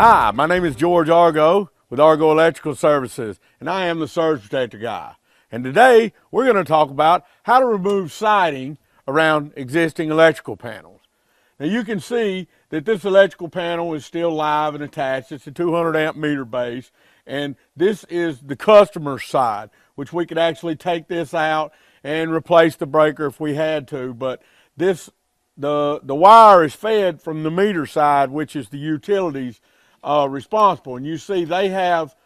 Hi, my name is George Argo with Argo Electrical Services, and I am the surge protector guy. And today we're going to talk about how to remove siding around existing electrical panels. Now you can see that this electrical panel is still live and attached. It's a 200 amp meter base, and this is the customer's side, which we could actually take this out and replace the breaker if we had to, but the wire is fed from the meter side, which is the utilities responsible. And you see they have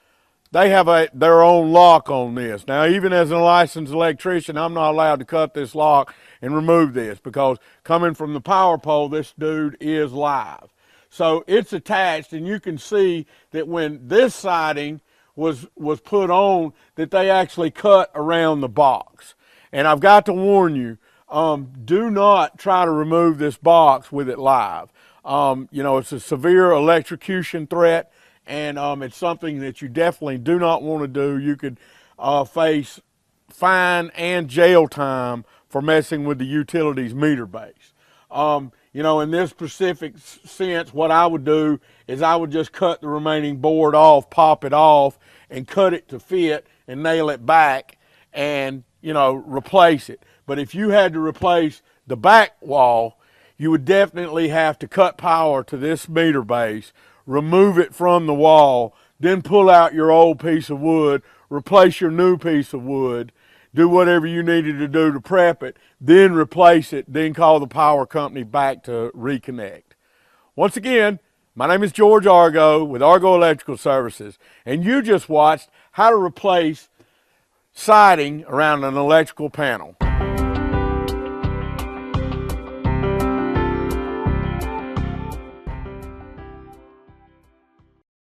their own lock on this. Now, even as a licensed electrician, I'm not allowed to cut this lock and remove this because coming from the power pole, this dude is live. So it's attached, and you can see that when this siding was put on, that they actually cut around the box. And I've got to warn you, do not try to remove this box with it live. It's a severe electrocution threat, and it's something that you definitely do not want to do. You could face fine and jail time for messing with the utilities meter base. In this specific sense, what I would do is I would just cut the remaining board off, pop it off, and cut it to fit and nail it back and, replace it. But if you had to replace the back wall, you would definitely have to cut power to this meter base, remove it from the wall, then pull out your old piece of wood, replace your new piece of wood, do whatever you needed to do to prep it, then replace it, then call the power company back to reconnect. Once again, my name is George Argo with Argo Electrical Services, and you just watched how to replace siding around an electrical panel.